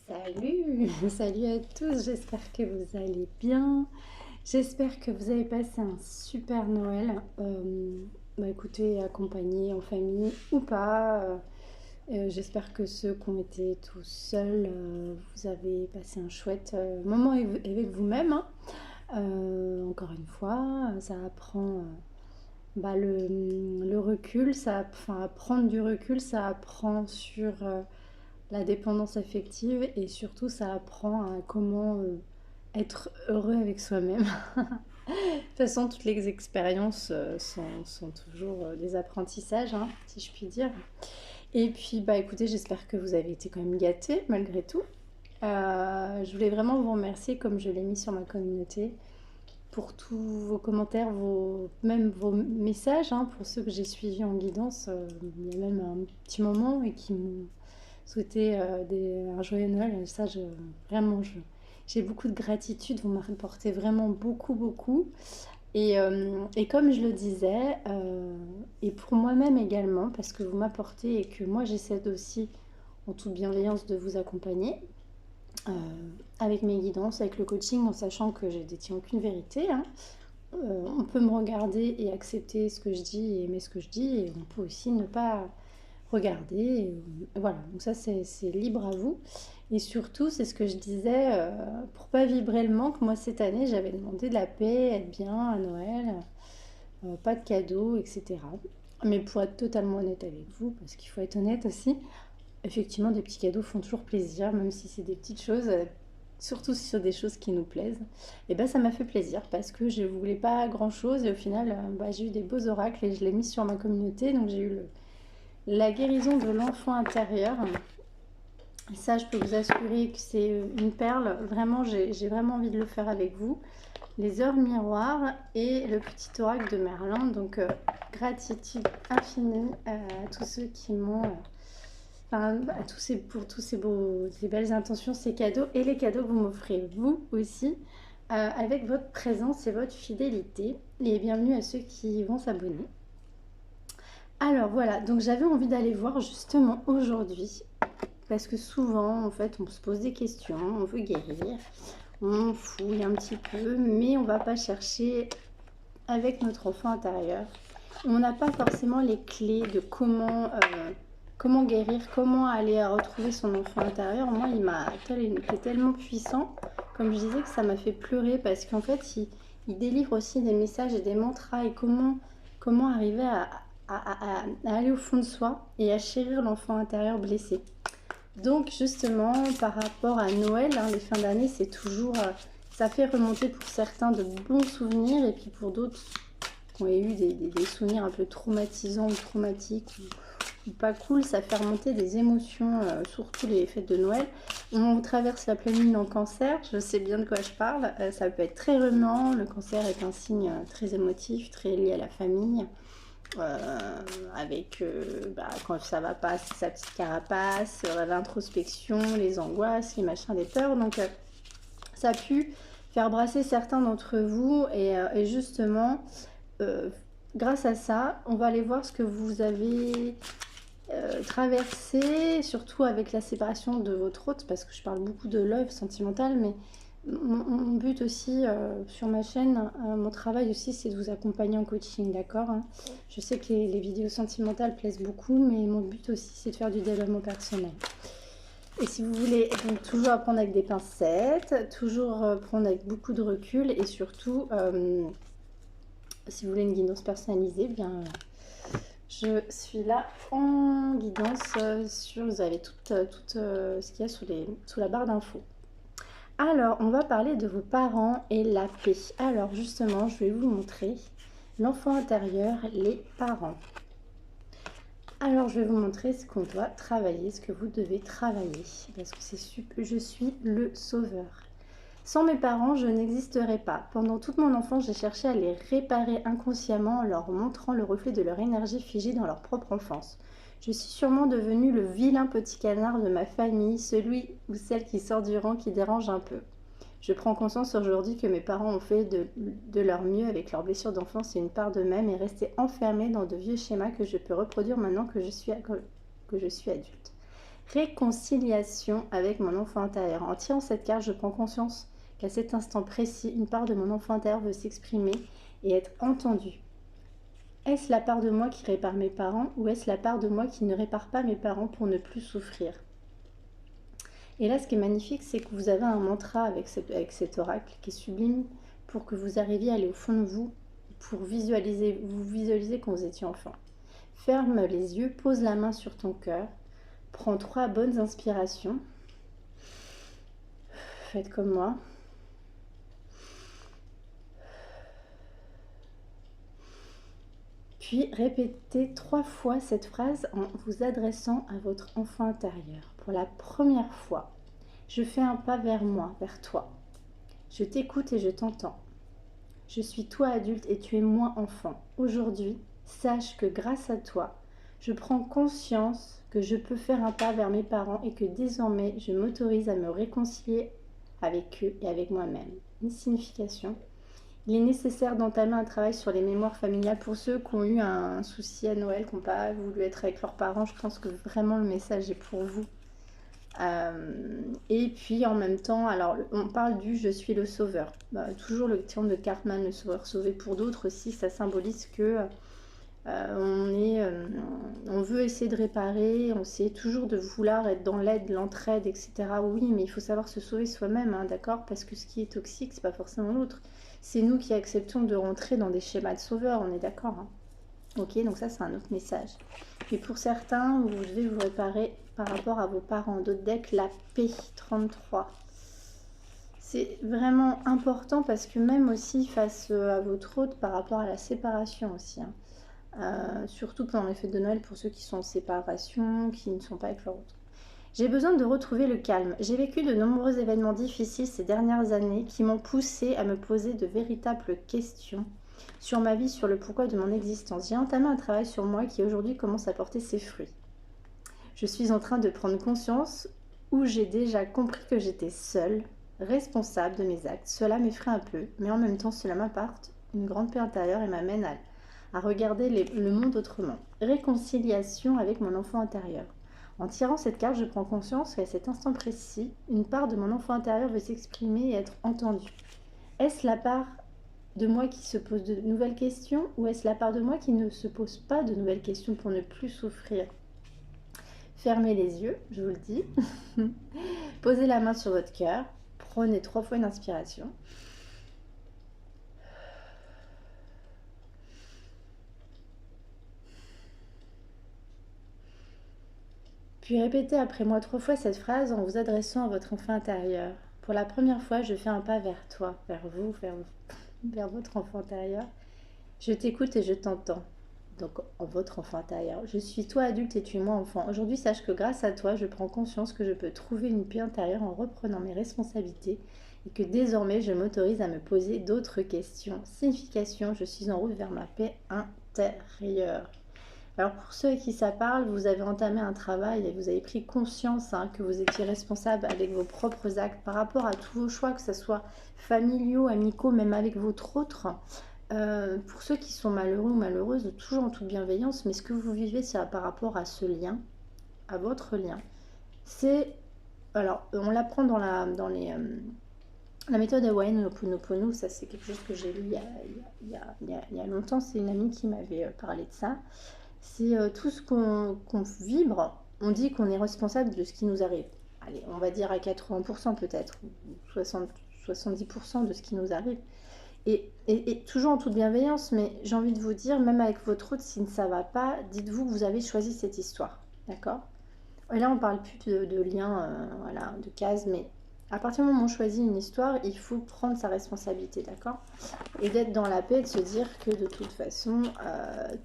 Salut, salut à tous, j'espère que vous allez bien. J'espère que vous avez passé un super Noël. Écoutez, accompagné en famille ou pas. J'espère que ceux qui ont été tout seuls, vous avez passé un chouette moment avec vous-même, hein. Encore une fois, ça apprend le recul, enfin, prendre du recul, ça apprend sur la dépendance affective et surtout ça apprend à comment être heureux avec soi-même. De toute façon, toutes les expériences sont toujours des apprentissages, hein, si je puis dire. Et puis, bah écoutez, j'espère que vous avez été quand même gâtés malgré tout. Je voulais vraiment vous remercier, comme je l'ai mis sur ma communauté, pour tous vos commentaires, même vos messages, hein, pour ceux que j'ai suivis en guidance. Il y a même un petit moment et qui m'ont souhaité un joyeux Noël. Ça, vraiment, j'ai beaucoup de gratitude. Vous m'apportez vraiment beaucoup, beaucoup. Et comme je le disais, et pour moi-même également, parce que vous m'apportez et que moi j'essaie aussi, en toute bienveillance, de vous accompagner euh, avec mes guidances, avec le coaching, en sachant que je ne détiens aucune vérité, hein. On peut me regarder et accepter ce que je dis et aimer ce que je dis, et on peut aussi ne pas regarder. Voilà, donc ça c'est libre à vous. Et surtout, c'est ce que je disais, pour pas vibrer le manque, moi cette année j'avais demandé de la paix, être bien à Noël, pas de cadeaux, etc. Mais pour être totalement honnête avec vous, parce qu'il faut être honnête aussi, effectivement des petits cadeaux font toujours plaisir, même si c'est des petites choses, surtout sur des choses qui nous plaisent. Et ben ça m'a fait plaisir parce que je voulais pas grand chose et au final j'ai eu des beaux oracles et je l'ai mis sur ma communauté, donc j'ai eu la guérison de l'enfant intérieur. Et ça, je peux vous assurer que c'est une perle. Vraiment, j'ai vraiment envie de le faire avec vous. Les heures miroirs et le petit oracle de Merlin. Donc, gratitude infinie à tous ceux qui m'ont... enfin, pour tous ces belles intentions, ces cadeaux et les cadeaux que vous m'offrez vous aussi, avec votre présence et votre fidélité. Et bienvenue à ceux qui vont s'abonner. Alors voilà, donc j'avais envie d'aller voir justement aujourd'hui, parce que souvent en fait on se pose des questions, on veut guérir, on fouille un petit peu, mais on va pas chercher avec notre enfant intérieur. On n'a pas forcément les clés de comment guérir, comment aller retrouver son enfant intérieur. Moi il était tellement puissant, comme je disais, que ça m'a fait pleurer, parce qu'en fait il délivre aussi des messages et des mantras, et comment arriver à aller au fond de soi et à chérir l'enfant intérieur blessé. Donc justement, par rapport à Noël, hein, les fins d'année, c'est toujours... ça fait remonter pour certains de bons souvenirs, et puis pour d'autres qui ont eu des souvenirs un peu traumatisants ou traumatiques ou pas cool, ça fait remonter des émotions, surtout les fêtes de Noël. On traverse la pleine lune en cancer, je sais bien de quoi je parle. Ça peut être très remuant. Le cancer est un signe très émotif, très lié à la famille. Avec quand ça va pas, c'est sa petite carapace, l'introspection, les angoisses, les machins, les peurs. Donc ça a pu faire brasser certains d'entre vous, et justement grâce à ça on va aller voir ce que vous avez traversé, surtout avec la séparation de votre hôte, parce que je parle beaucoup de love sentimental, mais mon but aussi sur ma chaîne, mon travail aussi, c'est de vous accompagner en coaching, d'accord, hein. Je sais que les vidéos sentimentales plaisent beaucoup, mais mon but aussi, c'est de faire du développement personnel. Et si vous voulez donc toujours apprendre avec des pincettes, toujours prendre avec beaucoup de recul, et surtout, si vous voulez une guidance personnalisée, bien, je suis là en guidance. Vous avez tout ce qu'il y a sous la barre d'infos. Alors, on va parler de vos parents et la paix. Alors, justement, je vais vous montrer l'enfant intérieur, les parents. Alors, je vais vous montrer ce qu'on doit travailler, ce que vous devez travailler, parce que je suis le sauveur. Sans mes parents, je n'existerais pas. Pendant toute mon enfance, j'ai cherché à les réparer inconsciemment en leur montrant le reflet de leur énergie figée dans leur propre enfance. Je suis sûrement devenue le vilain petit canard de ma famille, celui ou celle qui sort du rang, qui dérange un peu. Je prends conscience aujourd'hui que mes parents ont fait de leur mieux avec leurs blessures d'enfance et une part d'eux-mêmes, et resté enfermés dans de vieux schémas que je peux reproduire maintenant que je suis adulte. Réconciliation avec mon enfant intérieur. En tirant cette carte, je prends conscience qu'à cet instant précis, une part de mon enfant intérieur veut s'exprimer et être entendue. Est-ce la part de moi qui répare mes parents ou est-ce la part de moi qui ne répare pas mes parents pour ne plus souffrir? Et là, ce qui est magnifique, c'est que vous avez un mantra avec cet oracle qui est sublime pour que vous arriviez à aller au fond de vous, pour vous visualiser quand vous étiez enfant. Ferme les yeux, pose la main sur ton cœur, prends 3 bonnes inspirations. Faites comme moi. Puis répétez 3 fois cette phrase en vous adressant à votre enfant intérieur. Pour la première fois, je fais un pas vers moi, vers toi. Je t'écoute et je t'entends. Je suis toi adulte et tu es moi enfant. Aujourd'hui, sache que grâce à toi, je prends conscience que je peux faire un pas vers mes parents et que désormais, je m'autorise à me réconcilier avec eux et avec moi-même. Une signification. Il est nécessaire d'entamer un travail sur les mémoires familiales pour ceux qui ont eu un souci à Noël, qui n'ont pas voulu être avec leurs parents. Je pense que vraiment le message est pour vous. Et puis en même temps, alors on parle du je suis le sauveur. Toujours le terme de Cartman, le sauveur sauvé. Pour d'autres aussi, ça symbolise que on veut essayer de réparer, on essaie toujours de vouloir être dans l'aide, l'entraide, etc. Oui, mais il faut savoir se sauver soi-même, hein, d'accord? Parce que ce qui est toxique, c'est pas forcément l'autre. C'est nous qui acceptons de rentrer dans des schémas de sauveur, on est d'accord, hein? Ok, donc ça c'est un autre message. Et pour certains, vous devez vous réparer par rapport à vos parents. D'autres decks, la paix 33. C'est vraiment important parce que même aussi face à votre hôte par rapport à la séparation aussi, hein. Surtout pendant les fêtes de Noël pour ceux qui sont en séparation, qui ne sont pas avec leur autre. J'ai besoin de retrouver le calme. J'ai vécu de nombreux événements difficiles ces dernières années qui m'ont poussé à me poser de véritables questions sur ma vie, sur le pourquoi de mon existence. J'ai entamé un travail sur moi qui aujourd'hui commence à porter ses fruits. Je suis en train de prendre conscience où j'ai déjà compris que j'étais seule, responsable de mes actes. Cela m'effraie un peu, mais en même temps cela m'apporte une grande paix intérieure et m'amène à regarder le monde autrement. Réconciliation avec mon enfant intérieur. En tirant cette carte, je prends conscience qu'à cet instant précis, une part de mon enfant intérieur veut s'exprimer et être entendue. Est-ce la part de moi qui se pose de nouvelles questions ou est-ce la part de moi qui ne se pose pas de nouvelles questions pour ne plus souffrir? Fermez les yeux, je vous le dis. Posez la main sur votre cœur. Prenez 3 fois une inspiration. Puis répétez après moi 3 fois cette phrase en vous adressant à votre enfant intérieur. Pour la première fois, je fais un pas vers toi, vers vous, vers votre enfant intérieur. Je t'écoute et je t'entends. Donc, en votre enfant intérieur. Je suis toi adulte et tu es moi enfant. Aujourd'hui, sache que grâce à toi, je prends conscience que je peux trouver une paix intérieure en reprenant mes responsabilités et que désormais, je m'autorise à me poser d'autres questions. Signification, je suis en route vers ma paix intérieure. Alors pour ceux à qui ça parle, vous avez entamé un travail et vous avez pris conscience, hein, que vous étiez responsable avec vos propres actes par rapport à tous vos choix, que ce soit familiaux, amicaux, même avec votre autre. Pour ceux qui sont malheureux ou malheureuses, toujours en toute bienveillance, mais ce que vous vivez, c'est par rapport à ce lien, à votre lien. C'est, alors, on l'apprend dans la méthode hawaïenne Ho'oponopono, ça c'est quelque chose que j'ai lu il y a longtemps, c'est une amie qui m'avait parlé de ça. C'est tout ce qu'on vibre, on dit qu'on est responsable de ce qui nous arrive. Allez, on va dire à 80% peut-être, ou 70% de ce qui nous arrive. Et toujours en toute bienveillance, mais j'ai envie de vous dire, même avec votre autre, si ça ne va pas, dites-vous que vous avez choisi cette histoire, d'accord? Et là, on parle plus de lien, voilà, de case, mais à partir du moment où on choisit une histoire, il faut prendre sa responsabilité, d'accord? Et d'être dans la paix, de se dire que de toute façon,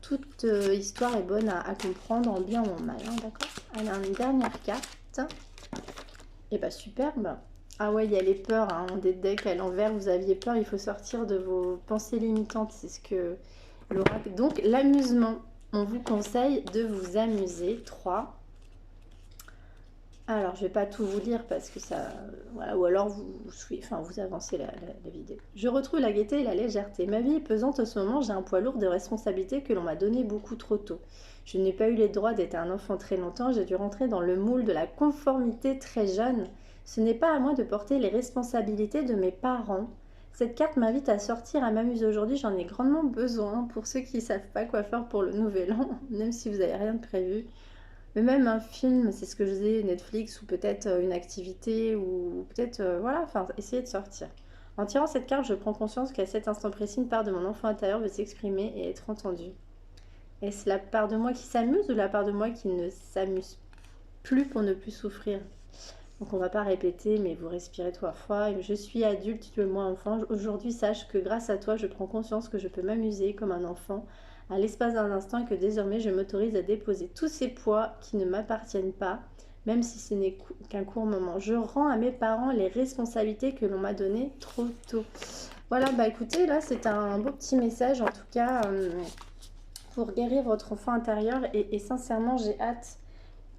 toute histoire est bonne à comprendre en bien ou en mal, hein, d'accord? Allez, une dernière carte. Et bah superbe. Ah ouais, il y a les peurs, hein, des decks à l'envers, vous aviez peur, il faut sortir de vos pensées limitantes, c'est ce que l'oracle... Donc l'amusement, on vous conseille de vous amuser. 3. Alors, je vais pas tout vous lire parce que ça... Voilà, ou alors vous avancez la vidéo. Je retrouve la gaieté et la légèreté. Ma vie est pesante en ce moment, j'ai un poids lourd de responsabilités que l'on m'a donné beaucoup trop tôt. Je n'ai pas eu les droits d'être un enfant très longtemps, j'ai dû rentrer dans le moule de la conformité très jeune. Ce n'est pas à moi de porter les responsabilités de mes parents. Cette carte m'invite à sortir, à m'amuser aujourd'hui, j'en ai grandement besoin pour ceux qui ne savent pas quoi faire pour le nouvel an, même si vous n'avez rien de prévu. Mais même un film, c'est ce que je disais, Netflix, ou peut-être une activité, ou peut-être, voilà, enfin, essayer de sortir. En tirant cette carte, je prends conscience qu'à cet instant précis, une part de mon enfant intérieur veut s'exprimer et être entendue. Est-ce la part de moi qui s'amuse ou la part de moi qui ne s'amuse plus pour ne plus souffrir? Donc on va pas répéter, mais vous respirez 3 fois. Je suis adulte, tu es moi enfant. Aujourd'hui, sache que grâce à toi, je prends conscience que je peux m'amuser comme un enfant à l'espace d'un instant et que désormais, je m'autorise à déposer tous ces poids qui ne m'appartiennent pas, même si ce n'est qu'un court moment. Je rends à mes parents les responsabilités que l'on m'a données trop tôt. Voilà, bah écoutez, là, c'est un beau petit message, en tout cas, pour guérir votre enfant intérieur. Et sincèrement, j'ai hâte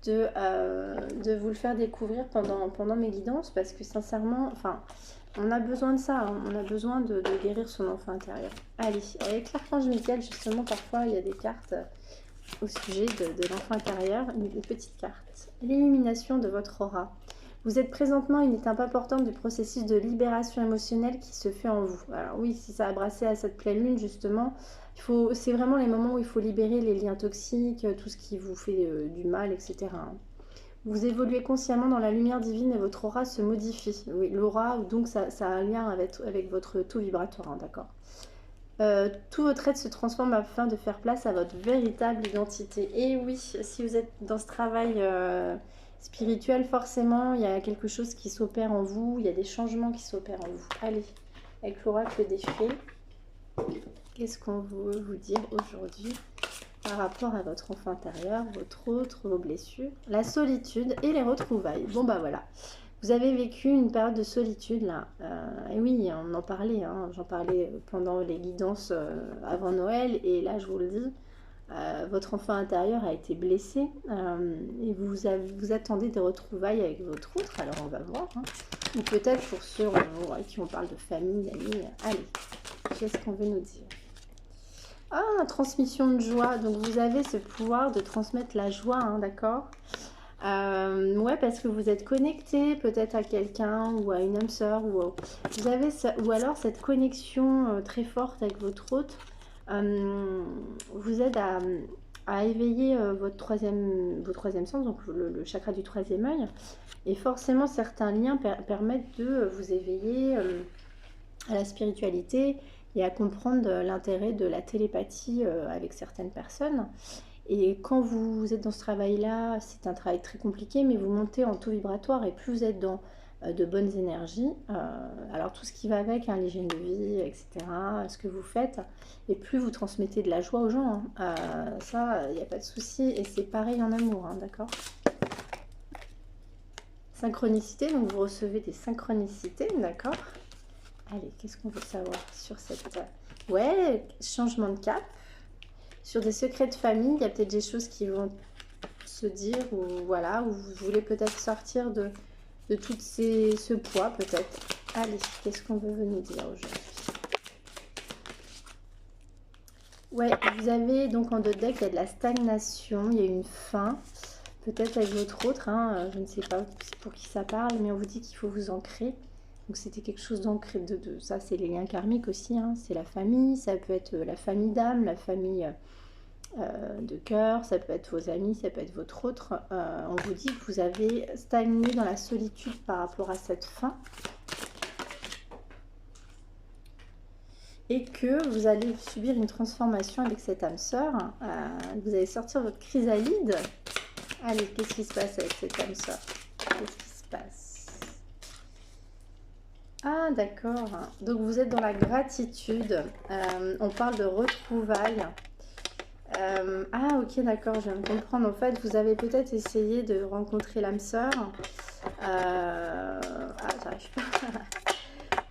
de vous le faire découvrir pendant mes guidances parce que sincèrement, enfin, on a besoin de ça, hein, on a besoin de guérir son enfant intérieur. Allez, avec l'archange Michael, justement, parfois il y a des cartes au sujet de l'enfant intérieur. Une petite carte. L'illumination de votre aura. Vous êtes présentement à une étape importante du processus de libération émotionnelle qui se fait en vous. Alors oui, si ça a brassé à cette pleine lune, justement, c'est vraiment les moments où il faut libérer les liens toxiques, tout ce qui vous fait du mal, etc. Vous évoluez consciemment dans la lumière divine et votre aura se modifie. Oui, l'aura, donc ça a un lien avec votre taux vibratoire, hein, d'accord. Tout votre être se transforme afin de faire place à votre véritable identité. Et oui, si vous êtes dans ce travail spirituel, forcément, il y a quelque chose qui s'opère en vous, il y a des changements qui s'opèrent en vous. Allez, avec l'oracle des fées, qu'est-ce qu'on veut vous dire aujourd'hui par rapport à votre enfant intérieur, vos blessures, la solitude et les retrouvailles? Bon bah voilà, vous avez vécu une période de solitude là, et oui, on en parlait, hein, j'en parlais pendant les guidances avant Noël, et là je vous le dis, votre enfant intérieur a été blessé, et vous attendez des retrouvailles avec votre autre, alors on va voir, hein. Ou peut-être pour ceux qui on parle de famille, d'amis. Allez, qu'est-ce qu'on veut nous dire? Ah, transmission de joie. Donc vous avez ce pouvoir de transmettre la joie, hein, d'accord? Ouais, parce que vous êtes connecté peut-être à quelqu'un ou à une âme sœur, vous avez ou alors cette connexion très forte avec votre hôte vous aide à éveiller vos troisième sens, donc le chakra du troisième œil. Et forcément, certains liens permettent de vous éveiller à la spiritualité et à comprendre l'intérêt de la télépathie avec certaines personnes. Et quand vous êtes dans ce travail-là, c'est un travail très compliqué, mais vous montez en taux vibratoire, et plus vous êtes dans de bonnes énergies, alors tout ce qui va avec, hein, l'hygiène de vie, etc., ce que vous faites, et plus vous transmettez de la joie aux gens, hein. Ça, il n'y a pas de souci, et c'est pareil en amour, hein, d'accord? Synchronicité, donc vous recevez des synchronicités, d'accord? Allez, qu'est-ce qu'on veut savoir sur cette... Ouais, changement de cap. Sur des secrets de famille, il y a peut-être des choses qui vont se dire, ou voilà, ou vous voulez peut-être sortir de tout ce poids, peut-être. Allez, qu'est-ce qu'on veut nous dire aujourd'hui? Ouais, vous avez donc en deux decks, il y a de la stagnation, il y a une fin, peut-être avec votre autre, hein, je ne sais pas pour qui ça parle, mais on vous dit qu'il faut vous ancrer. Donc c'était quelque chose d'ancré, ça c'est les liens karmiques aussi, hein, c'est la famille, ça peut être la famille d'âme, la famille de cœur, ça peut être vos amis, ça peut être votre autre. On vous dit que vous avez stagné dans la solitude par rapport à cette fin. Et que vous allez subir une transformation avec cette âme sœur. Vous allez sortir votre chrysalide. Allez, qu'est-ce qui se passe avec cette âme sœur? Qu'est-ce qui se passe? Ah, d'accord. Donc, vous êtes dans la gratitude. On parle de retrouvailles. Ah, ok, d'accord, je viens de comprendre. En fait, vous avez peut-être essayé de rencontrer l'âme sœur. Ah, j'arrive pas.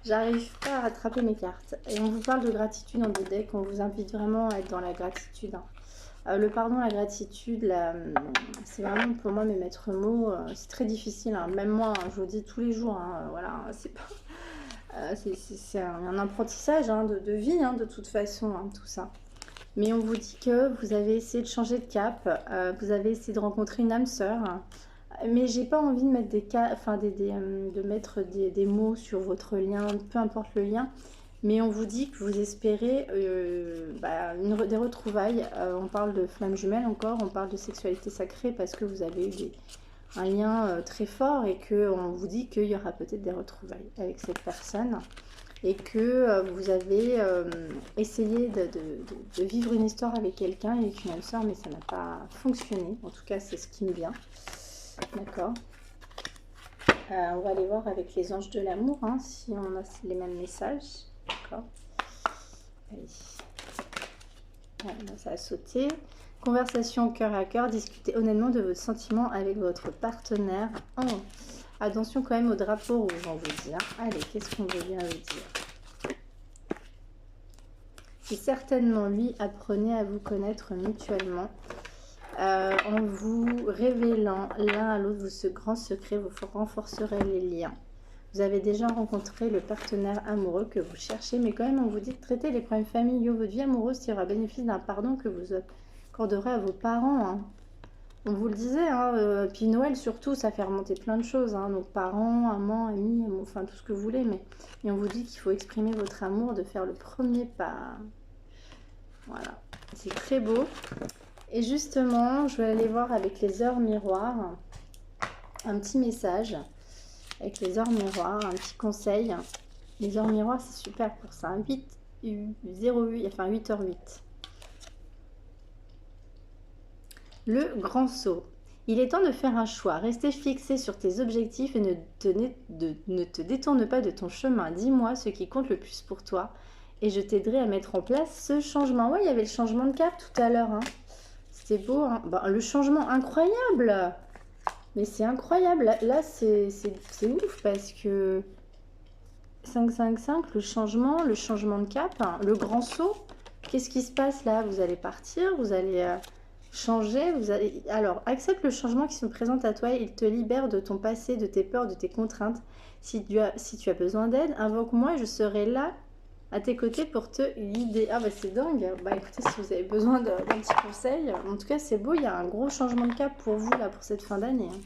J'arrive pas à rattraper mes cartes. Et on vous parle de gratitude dans des decks. On vous invite vraiment à être dans la gratitude, hein. Le pardon, la gratitude, c'est vraiment pour moi mes maîtres mots. C'est très difficile, hein. Même moi, hein, je vous dis tous les jours, hein, voilà, c'est pas, c'est un apprentissage, hein, de vie, hein, de toute façon, hein, tout ça. Mais on vous dit que vous avez essayé de changer de cap, vous avez essayé de rencontrer une âme sœur, hein. Mais j'ai pas envie de mettre de mettre des mots sur votre lien, peu importe le lien. Mais on vous dit que vous espérez des retrouvailles. On parle de flammes jumelles encore, on parle de sexualité sacrée parce que vous avez eu un lien très fort et qu'on vous dit qu'il y aura peut-être des retrouvailles avec cette personne et que vous avez essayé de vivre une histoire avec quelqu'un, avec une âme sœur, mais ça n'a pas fonctionné. En tout cas, c'est ce qui me vient. D'accord. On va aller voir avec les anges de l'amour, hein, si on a les mêmes messages. D'accord. Allez. Voilà, ça a sauté. Conversation cœur à cœur. Discutez honnêtement de vos sentiments avec votre partenaire. Oh. Attention quand même au drapeau rouge, on vous dit. Hein. Allez, qu'est-ce qu'on veut bien vous dire? Si certainement lui, apprenez à vous connaître mutuellement. En vous révélant l'un à l'autre ce grand secret, vous renforcerez les liens. Vous avez déjà rencontré le partenaire amoureux que vous cherchez, mais quand même on vous dit de traiter les problèmes familiaux. Votre vie amoureuse tirera bénéfice d'un pardon que vous accorderez à vos parents. Hein. On vous le disait, hein, puis Noël surtout, ça fait remonter plein de choses. Hein, donc parents, amants, amis, enfin tout ce que vous voulez. Et on vous dit qu'il faut exprimer votre amour, de faire le premier pas. Voilà, c'est très beau. Et justement, je vais aller voir avec les heures miroirs un petit message. Avec les heures miroirs, un petit conseil. Les heures miroirs, c'est super pour ça. 8h08. Le grand saut. Il est temps de faire un choix. Restez fixé sur tes objectifs et ne te détourne pas de ton chemin. Dis-moi ce qui compte le plus pour toi et je t'aiderai à mettre en place ce changement. Ouais, il y avait le changement de cap tout à l'heure. Hein. C'était beau. Hein. Bah, le changement incroyable. Mais c'est incroyable. Là c'est ouf parce que 5-5-5, le changement de cap, hein, le grand saut. Qu'est-ce qui se passe là? Vous allez partir, vous allez changer, Alors, accepte le changement qui se présente à toi. Il te libère de ton passé, de tes peurs, de tes contraintes. Si tu as besoin d'aide, invoque-moi et je serai là à tes côtés pour te guider. Ah bah c'est dingue. Bah écoutez, si vous avez besoin d'un petit conseil, en tout cas c'est beau, il y a un gros changement de cap pour vous là pour cette fin d'année. Hein.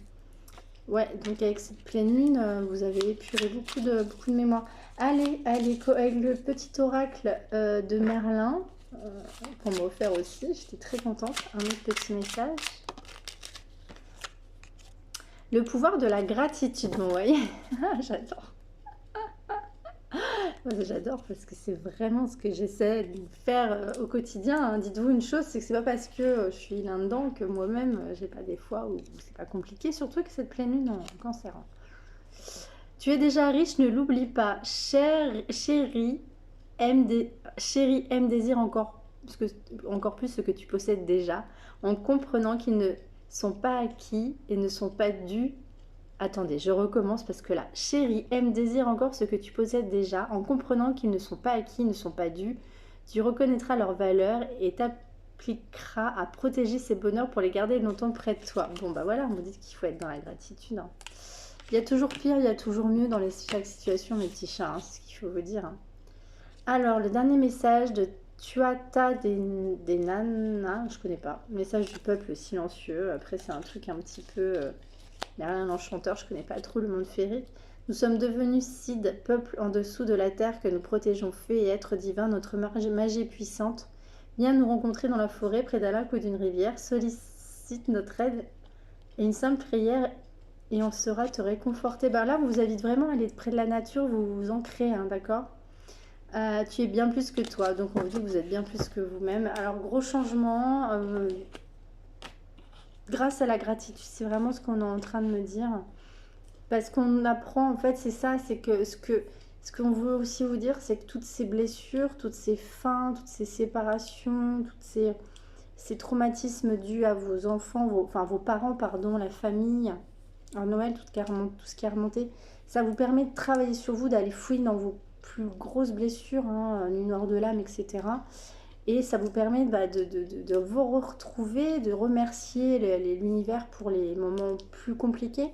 Ouais, donc avec cette pleine lune, vous avez épuré beaucoup de mémoire. Allez, avec le petit oracle de Merlin, qu'on m'a offert aussi, j'étais très contente. Un autre petit message. Le pouvoir de la gratitude, vous voyez. J'adore. J'adore parce que c'est vraiment ce que j'essaie de faire au quotidien. Hein. Dites-vous une chose, c'est que c'est pas parce que je suis là-dedans que moi-même j'ai pas des fois où c'est pas compliqué, surtout que cette pleine lune en cancer. Hein. Tu es déjà riche, ne l'oublie pas. Chérie, aime désire encore plus ce que tu possèdes déjà, en comprenant qu'ils ne sont pas acquis et ne sont pas dus. Attendez, je recommence parce que là, chérie, aime, désire encore ce que tu possèdes déjà, en comprenant qu'ils ne sont pas acquis, ne sont pas dus. Tu reconnaîtras leur valeur et t'appliqueras à protéger ces bonheurs pour les garder longtemps près de toi. Bon, bah voilà, on me dit qu'il faut être dans la gratitude. Hein. Il y a toujours pire, il y a toujours mieux dans chaque situation, mes petits chats, hein, c'est ce qu'il faut vous dire. Hein. Alors, le dernier message de Tuata des Nanas, je connais pas. Message du peuple silencieux. Après, c'est un truc un petit peu... Merlin l'enchanteur, je connais pas trop le monde féerique. Nous sommes devenus Cid, peuple en dessous de la terre que nous protégeons, fées et êtres divins, notre magie puissante. Viens nous rencontrer dans la forêt, près d'un lac ou d'une rivière, sollicite notre aide et une simple prière et on saura te réconforter. Ben là, vous invite vraiment à aller près de la nature, vous vous ancrez, hein, d'accord? Tu es bien plus que toi, donc on vous dit que vous êtes bien plus que vous-même. Alors, gros changement, grâce à la gratitude, c'est vraiment ce qu'on est en train de me dire. Parce qu'on apprend, en fait, c'est ça, c'est que ce qu'on veut aussi vous dire, c'est que toutes ces blessures, toutes ces fins, toutes ces séparations, ces traumatismes dus à vos enfants, vos parents, pardon, la famille, en Noël, tout ce qui est remonté, ça vous permet de travailler sur vous, d'aller fouiller dans vos plus grosses blessures, hein, une nord de l'âme, etc. Et ça vous permet de vous retrouver, de remercier l'univers pour les moments plus compliqués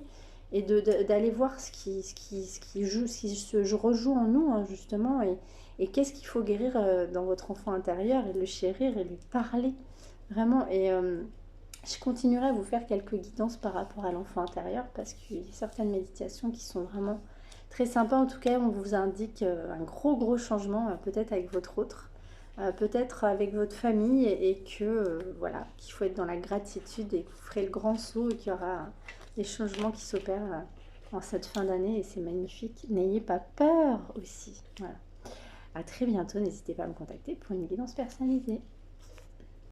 et d'aller voir ce qui se rejoue en nous, hein, justement, et qu'est-ce qu'il faut guérir dans votre enfant intérieur et le chérir et lui parler vraiment. Et je continuerai à vous faire quelques guidances par rapport à l'enfant intérieur parce qu'il y a certaines méditations qui sont vraiment très sympas. En tout cas, on vous indique un gros changement, peut-être avec votre autre, peut-être avec votre famille, et que voilà, qu'il faut être dans la gratitude et que vous ferez le grand saut et qu'il y aura des changements qui s'opèrent en cette fin d'année et c'est magnifique. N'ayez pas peur aussi. Voilà. À très bientôt. N'hésitez pas à me contacter pour une guidance personnalisée.